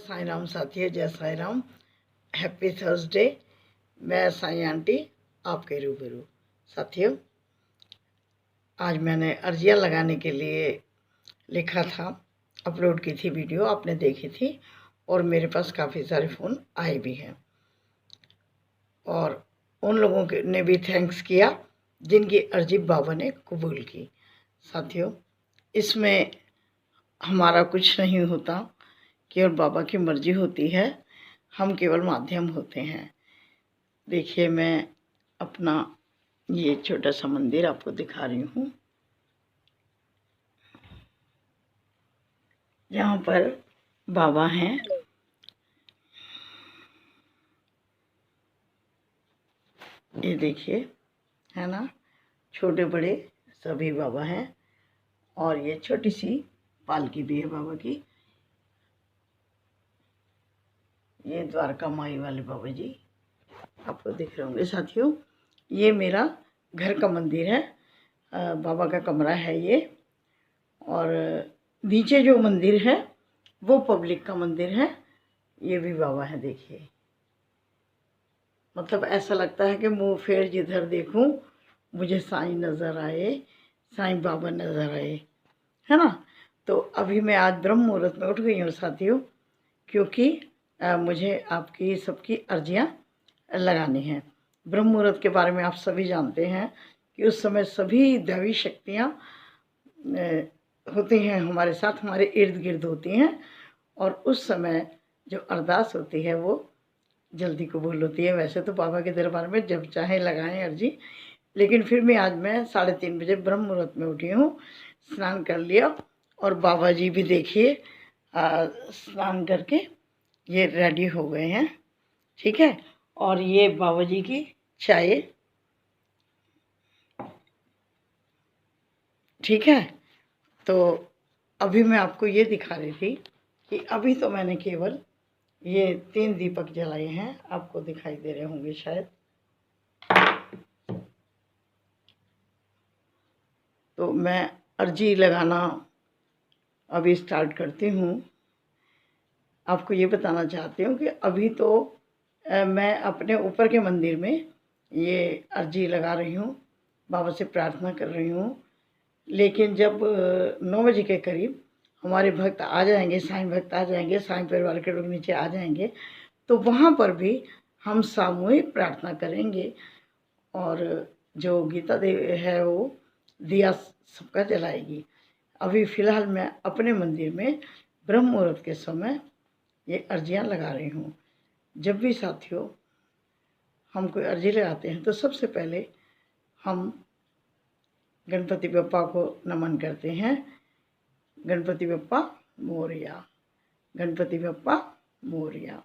साईं राम साथियों, जय Sai Ram. Happy Thursday. मैं साईं आंटी आपके रूबरू। साथियों, आज मैंने अर्जियाँ लगाने के लिए लिखा था, अपलोड की थी वीडियो, आपने देखी थी और मेरे पास काफ़ी सारे फ़ोन आए भी हैं और उन लोगों के ने भी थैंक्स किया जिनकी अर्जी बाबा ने कबूल की। साथियों, इसमें हमारा कुछ नहीं होता, केवल बाबा की मर्जी होती है, हम केवल माध्यम होते हैं। देखिए, मैं अपना ये छोटा सा मंदिर आपको दिखा रही हूँ, जहाँ पर बाबा हैं। ये देखिए, है ना, छोटे बड़े सभी बाबा हैं और ये छोटी सी पालकी भी है बाबा की। ये द्वारका माई वाले बाबा जी आपको दिख रहे होंगे। साथियों, ये मेरा घर का मंदिर है, बाबा का कमरा है ये। और नीचे जो मंदिर है वो पब्लिक का मंदिर है। ये भी बाबा है, देखिए। मतलब ऐसा लगता है कि मुँह फेर जिधर देखूं मुझे साईं नज़र आए, साईं बाबा नज़र आए, है ना। तो अभी मैं आज ब्रह्म मुहूर्त में उठ गई हूँ साथियों, क्योंकि मुझे आपकी सबकी अर्जियाँ लगानी हैं। ब्रह्म मुहूर्त के बारे में आप सभी जानते हैं कि उस समय सभी दैवी शक्तियाँ होती हैं हमारे साथ, हमारे इर्द गिर्द होती हैं और उस समय जो अरदास होती है वो जल्दी कबूल होती है। वैसे तो बाबा के दरबार में जब चाहे लगाएं अर्जी, लेकिन फिर भी आज मैं 3:30 बजे ब्रह्म मुहूर्त में उठी हूँ, स्नान कर लिया और बाबा जी भी देखिए स्नान करके ये रेडी हो गए हैं, ठीक है। और ये बाबा जी की चाय, ठीक है। तो अभी मैं आपको ये दिखा रही थी कि अभी तो मैंने केवल ये 3 दीपक जलाए हैं, आपको दिखाई दे रहे होंगे शायद। तो मैं अर्जी लगाना अभी स्टार्ट करती हूँ। आपको ये बताना चाहती हूँ कि अभी तो मैं अपने ऊपर के मंदिर में ये अर्जी लगा रही हूँ, बाबा से प्रार्थना कर रही हूँ। लेकिन जब 9 बजे के करीब हमारे भक्त आ जाएंगे, साईं भक्त आ जाएंगे, साईं परिवार के लोग नीचे आ जाएंगे, तो वहाँ पर भी हम सामूहिक प्रार्थना करेंगे और जो गीता देवी है वो दिया सबका जलाएगी। अभी फ़िलहाल मैं अपने मंदिर में ब्रह्म मुहूर्त के समय ये अर्जियाँ लगा रही हूँ। जब भी साथियों हम कोई अर्जी लगाते हैं तो सबसे पहले हम गणपति बप्पा को नमन करते हैं। गणपति बप्पा मोरया, गणपति बप्पा मोरया।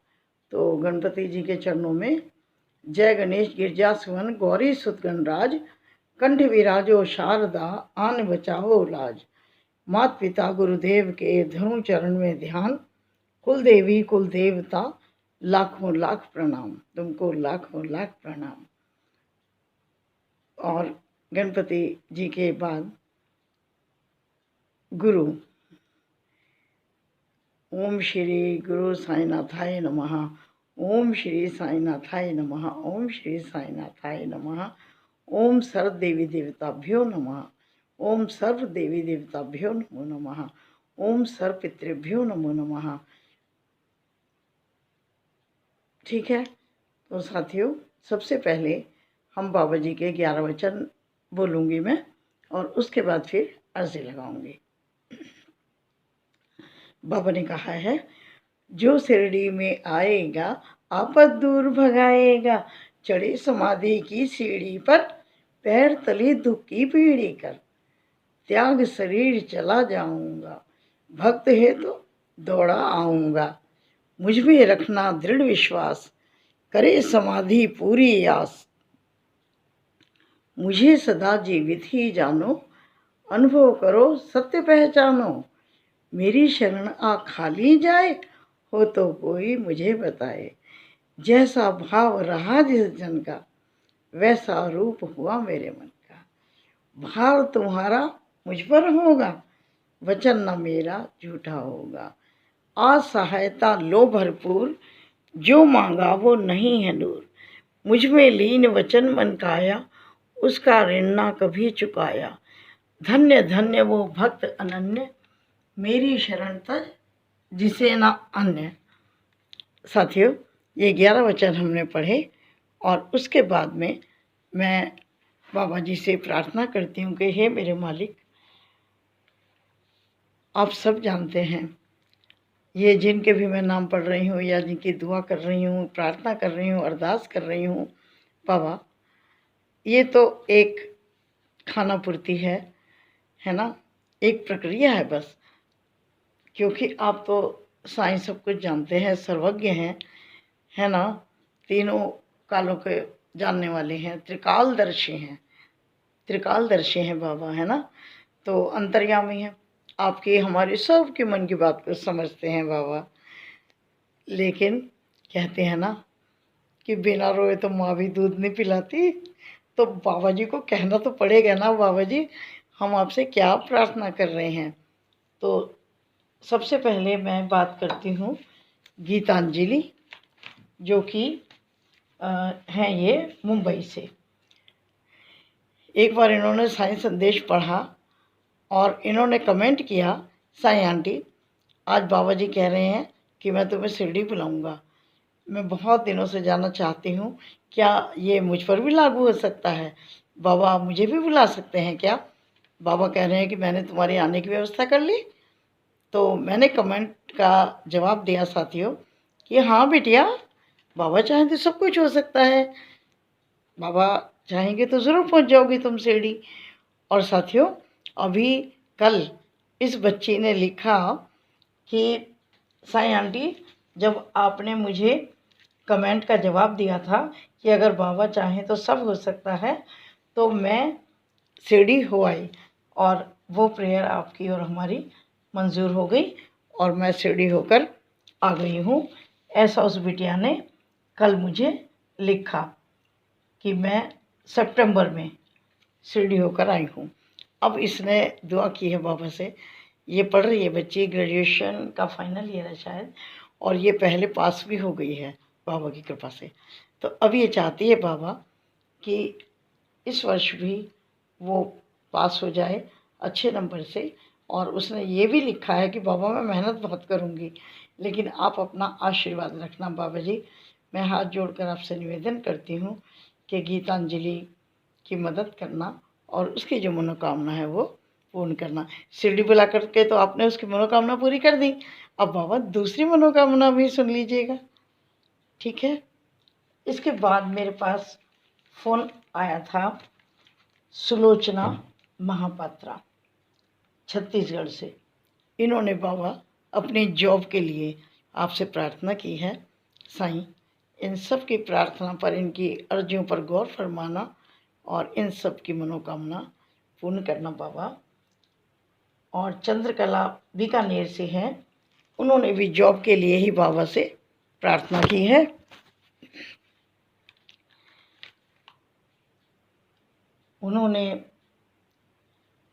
तो गणपति जी के चरणों में जय गणेश गिरजा सुवन गौरी सुत गणराज, कंठ विराजो शारदा आन बचाओ लाज। मात पिता गुरुदेव के धनु चरण में ध्यान, कुल देवी कुल देवता लाखों लाख प्रणाम, तुमको लाखों लाख प्रणाम। और गणपति जी के बाद गुरु, ओम श्री गुरु साईनाथाय नमः, ओम श्री साईनाथाय नमः, ओम श्री साईनाथाय नमः, ओम सर्व देवी देवताभ्यो नमः, ओम सर्व देवी देवताभ्यो नमो नमः, ओम सर्व पितृभ्यो नमो नमः। ठीक है। तो साथियों, सबसे पहले हम बाबा जी के 11 वचन बोलूँगी मैं और उसके बाद फिर अर्जी लगाऊंगी। बाबा ने कहा है, जो शिरडी में आएगा आपद दूर भगाएगा, चढ़े समाधि की सीढ़ी पर पैर तले दुख की पीढ़ी कर, त्याग शरीर चला जाऊंगा, भक्त है तो दौड़ा आऊंगा, मुझ में रखना दृढ़ विश्वास, करे समाधि पूरी आस, मुझे सदा जीवित ही जानो, अनुभव करो सत्य पहचानो, मेरी शरण आ खाली जाए, हो तो कोई मुझे बताए, जैसा भाव रहा जिस जन का, वैसा रूप हुआ मेरे मन का, भाव तुम्हारा मुझ पर होगा, वचन न मेरा झूठा होगा, असहायता लो भरपूर, जो मांगा वो नहीं है दूर। मुझ में लीन वचन मन काया, उसका ऋण ना कभी चुकाया। धन्य धन्य वो भक्त अनन्य, मेरी शरण तज जिसे ना अन्य। साथियों, ये 11 वचन हमने पढ़े और उसके बाद में मैं बाबा जी से प्रार्थना करती हूँ कि हे मेरे मालिक, आप सब जानते हैं, ये जिनके भी मैं नाम पढ़ रही हूँ या जिनकी दुआ कर रही हूँ, प्रार्थना कर रही हूँ, अरदास कर रही हूँ, बाबा ये तो एक खाना पूर्ति है ना, एक प्रक्रिया है बस, क्योंकि आप तो साईं सब कुछ जानते हैं, सर्वज्ञ हैं, है ना, तीनों कालों के जानने वाले हैं, त्रिकालदर्शी हैं बाबा, है ना, तो अंतर्यामी हैं, आपकी हमारे सब के मन की बात को समझते हैं बाबा। लेकिन कहते हैं ना कि बिना रोए तो माँ भी दूध नहीं पिलाती, तो बाबा जी को कहना तो पड़ेगा ना, बाबा जी हम आपसे क्या प्रार्थना कर रहे हैं। तो सबसे पहले मैं बात करती हूँ गीतांजलि, जो कि हैं ये मुंबई से। एक बार इन्होंने साईं संदेश पढ़ा और इन्होंने कमेंट किया, साईं आंटी आज बाबा जी कह रहे हैं कि मैं तुम्हें शिरडी बुलाऊंगा, मैं बहुत दिनों से जाना चाहती हूँ, क्या ये मुझ पर भी लागू हो सकता है? बाबा मुझे भी बुला सकते हैं क्या? बाबा कह रहे हैं कि मैंने तुम्हारे आने की व्यवस्था कर ली। तो मैंने कमेंट का जवाब दिया साथियों कि हाँ बिटिया, बाबा चाहें तो सब कुछ हो सकता है, बाबा चाहेंगे तो ज़रूर पहुँच जाओगी तुम शिरडी। और साथियों, अभी कल इस बच्ची ने लिखा कि साईं आंटी, जब आपने मुझे कमेंट का जवाब दिया था कि अगर बाबा चाहें तो सब हो सकता है, तो मैं शिरडी हो आई और वो प्रेयर आपकी और हमारी मंजूर हो गई और मैं शिरडी होकर आ गई हूँ। ऐसा उस बिटिया ने कल मुझे लिखा कि मैं सितंबर में शिरडी होकर आई हूँ। अब इसने दुआ की है बाबा से, ये पढ़ रही है बच्ची, ग्रेजुएशन का फाइनल ईयर है शायद, और ये पहले पास भी हो गई है बाबा की कृपा से। तो अब ये चाहती है बाबा कि इस वर्ष भी वो पास हो जाए अच्छे नंबर से, और उसने ये भी लिखा है कि बाबा मैं मेहनत बहुत करूँगी, लेकिन आप अपना आशीर्वाद रखना बाबा जी। मैं हाथ जोड़कर आपसे निवेदन करती हूँ कि गीतांजलि की मदद करना और उसकी जो मनोकामना है वो पूर्ण करना। शिरडी बुला करके तो आपने उसकी मनोकामना पूरी कर दी, अब बाबा दूसरी मनोकामना भी सुन लीजिएगा, ठीक है? इसके बाद मेरे पास फ़ोन आया था सुलोचना महापात्रा छत्तीसगढ़ से। इन्होंने बाबा अपनी जॉब के लिए आपसे प्रार्थना की है। साईं, इन सब की प्रार्थना पर, इनकी अर्जियों पर गौर फरमाना और इन सब की मनोकामना पूर्ण करना बाबा। और चंद्रकला बीकानेर से हैं, उन्होंने भी जॉब के लिए ही बाबा से प्रार्थना की है। उन्होंने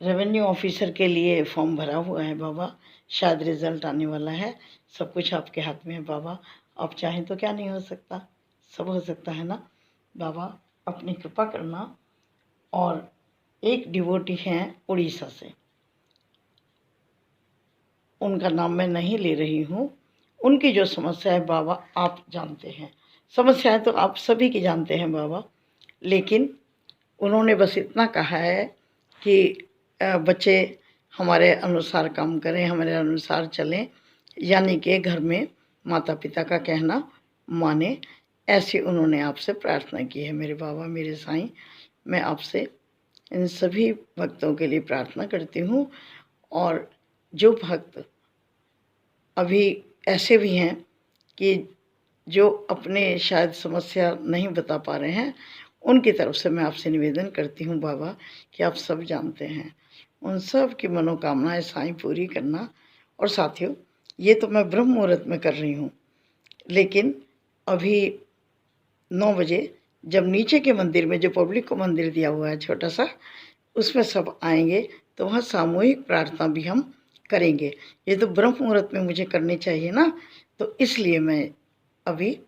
रेवेन्यू ऑफिसर के लिए फॉर्म भरा हुआ है बाबा, शायद रिज़ल्ट आने वाला है। सब कुछ आपके हाथ में है बाबा, आप चाहें तो क्या नहीं हो सकता, सब हो सकता है ना बाबा, अपनी कृपा करना। और एक डिवोटी हैं उड़ीसा से, उनका नाम मैं नहीं ले रही हूँ, उनकी जो समस्या है बाबा आप जानते हैं, समस्याएं तो आप सभी की जानते हैं बाबा, लेकिन उन्होंने बस इतना कहा है कि बच्चे हमारे अनुसार काम करें, हमारे अनुसार चलें, यानी कि घर में माता पिता का कहना माने, ऐसी उन्होंने आपसे प्रार्थना की है। मेरे बाबा, मेरे साईं, मैं आपसे इन सभी भक्तों के लिए प्रार्थना करती हूँ। और जो भक्त अभी ऐसे भी हैं कि जो अपने शायद समस्या नहीं बता पा रहे हैं, उनकी तरफ से मैं आपसे निवेदन करती हूँ बाबा कि आप सब जानते हैं, उन सब की मनोकामनाएं साईं पूरी करना। और साथियों, ये तो मैं ब्रह्म मुहूर्त में कर रही हूँ, लेकिन अभी 9 बजे जब नीचे के मंदिर में, जो पब्लिक को मंदिर दिया हुआ है छोटा सा, उसमें सब आएंगे तो वहाँ सामूहिक प्रार्थना भी हम करेंगे। ये तो ब्रह्म मुहूर्त में मुझे करनी चाहिए ना, तो इसलिए मैं अभी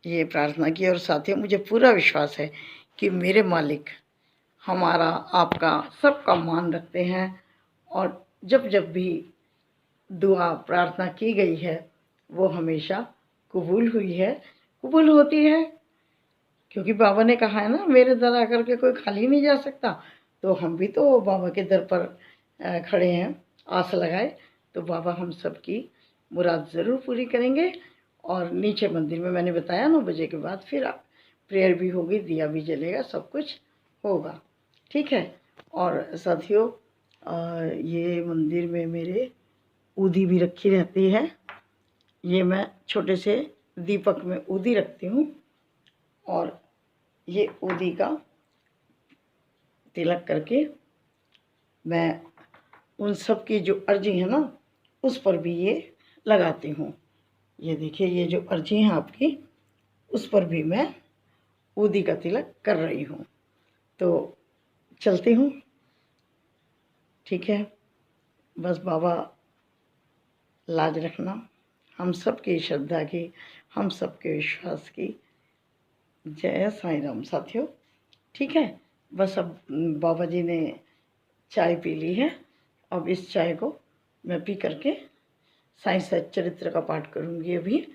ये प्रार्थना की। और साथियों, मुझे पूरा विश्वास है कि मेरे मालिक हमारा, आपका, सबका मान रखते हैं। और जब जब भी दुआ प्रार्थना की गई है वो हमेशा कबूल हुई है, कबूल होती है। क्योंकि बाबा ने कहा है ना, मेरे दर आकर के कोई खाली नहीं जा सकता। तो हम भी तो बाबा के दर पर खड़े हैं, आस लगाए। तो बाबा हम सबकी मुराद ज़रूर पूरी करेंगे। और नीचे मंदिर में मैंने बताया 9 बजे के बाद फिर प्रेयर भी होगी, दिया भी जलेगा, सब कुछ होगा, ठीक है। और साथियों, ये मंदिर में मेरे ऊदी भी रखी रहती है। ये मैं छोटे से दीपक में ऊदी रखती हूँ। और ये ऊदी का तिलक करके मैं उन सब की जो अर्जी है ना, उस पर भी ये लगाती हूँ। ये देखिए, ये जो अर्जी है आपकी, उस पर भी मैं ऊदी का तिलक कर रही हूँ। तो चलती हूँ, ठीक है। बस बाबा लाज रखना, हम सबकी श्रद्धा की, हम सबके विश्वास की। जय साईं राम साथियों, ठीक है। बस अब बाबा जी ने चाय पी ली है। अब इस चाय को मैं पी करके साईं सच्चरित्र का पाठ करूँगी अभी,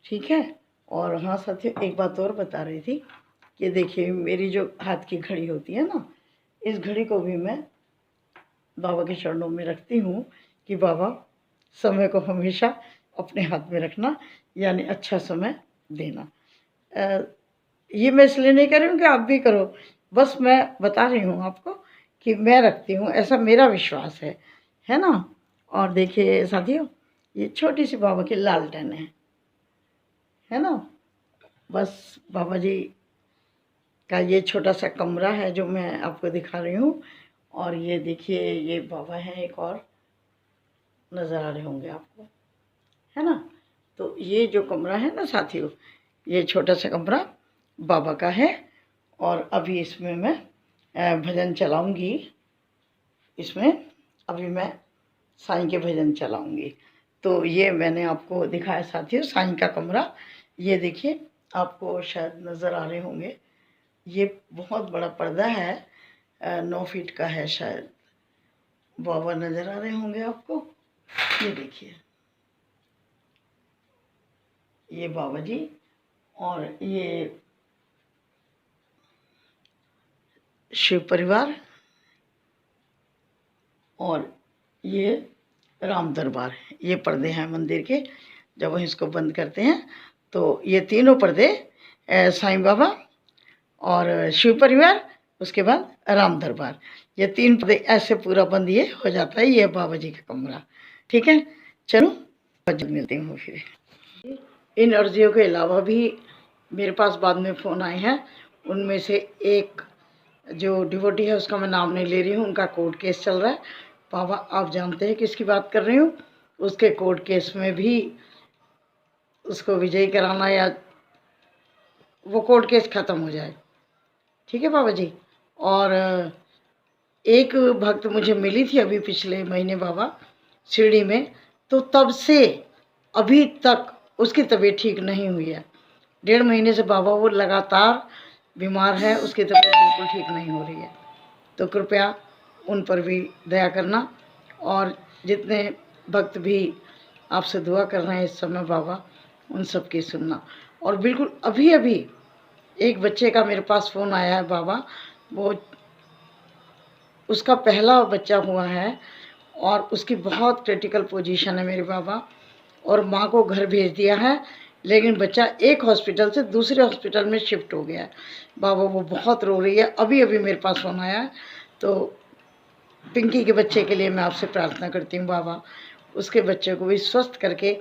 ठीक है। और हाँ साथियों, एक बात और बता रही थी कि देखिए, मेरी जो हाथ की घड़ी होती है ना, इस घड़ी को भी मैं बाबा के चरणों में रखती हूँ कि बाबा समय को हमेशा अपने हाथ में रखना, यानी अच्छा समय देना। ये मैं इसलिए नहीं कर रही हूँ कि आप भी करो, बस मैं बता रही हूँ आपको कि मैं रखती हूँ, ऐसा मेरा विश्वास है ना। और देखिए साथियों, ये छोटी सी बाबा की लालटेन है ना। बस बाबा जी का ये छोटा सा कमरा है जो मैं आपको दिखा रही हूँ। और ये देखिए, ये बाबा हैं, एक और नज़र आ रहे होंगे आपको, है ना। तो ये जो कमरा है ना साथियों, ये छोटा सा कमरा बाबा का है। और अभी इसमें मैं भजन चलाऊंगी। इसमें अभी मैं साईं के भजन चलाऊंगी। तो ये मैंने आपको दिखाया साथियों, साईं का कमरा। ये देखिए, आपको शायद नज़र आ रहे होंगे, ये बहुत बड़ा पर्दा है, 9 फीट का है शायद। बाबा नज़र आ रहे होंगे आपको, ये देखिए, ये बाबा जी। और ये शिव परिवार, और ये राम दरबार। ये पर्दे हैं मंदिर के। जब हम इसको बंद करते हैं तो ये तीनों पर्दे, साईं बाबा और शिव परिवार, उसके बाद राम दरबार, ये 3 पर्दे ऐसे पूरा बंद ये हो जाता है। ये बाबा जी का कमरा, ठीक है। चलो मिलती हूँ फिर। इन अर्जियों के अलावा भी मेरे पास बाद में फ़ोन आए हैं। उनमें से एक जो डिवोटी है, उसका मैं नाम नहीं ले रही हूँ, उनका कोर्ट केस चल रहा है। बाबा आप जानते हैं किसकी बात कर रही हूँ। उसके कोर्ट केस में भी उसको विजयी कराना, या वो कोर्ट केस ख़त्म हो जाए, ठीक है बाबा जी। और एक भक्त मुझे मिली थी अभी पिछले महीने बाबा शिरडी में, तो तब से अभी तक उसकी तबीयत ठीक नहीं हुई है। 1.5 महीने से बाबा वो लगातार बीमार है, उसकी तबीयत बिल्कुल ठीक नहीं हो रही है। तो कृपया उन पर भी दया करना। और जितने भक्त भी आपसे दुआ कर रहे हैं इस समय बाबा, उन सब की सुनना। और बिल्कुल अभी अभी एक बच्चे का मेरे पास फ़ोन आया है बाबा, वो उसका पहला बच्चा हुआ है और उसकी बहुत क्रिटिकल पोजीशन है मेरे बाबा, और माँ को घर भेज दिया है, लेकिन बच्चा एक हॉस्पिटल से दूसरे हॉस्पिटल में शिफ्ट हो गया है बाबा। वो बहुत रो रही है, अभी अभी मेरे पास फ़ोन आया है। तो पिंकी के बच्चे के लिए मैं आपसे प्रार्थना करती हूँ बाबा, उसके बच्चे को भी स्वस्थ करके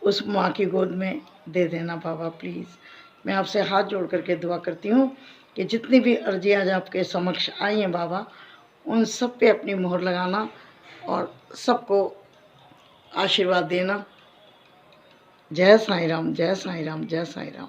उस माँ की गोद में दे देना बाबा प्लीज़। मैं आपसे हाथ जोड़ करके दुआ करती हूँ कि जितनी भी अर्जी आज आपके समक्ष आई हैं बाबा, उन सब पे अपनी मोहर लगाना और सबको आशीर्वाद देना। जय साईं राम, जय साईं राम, जय साईं राम।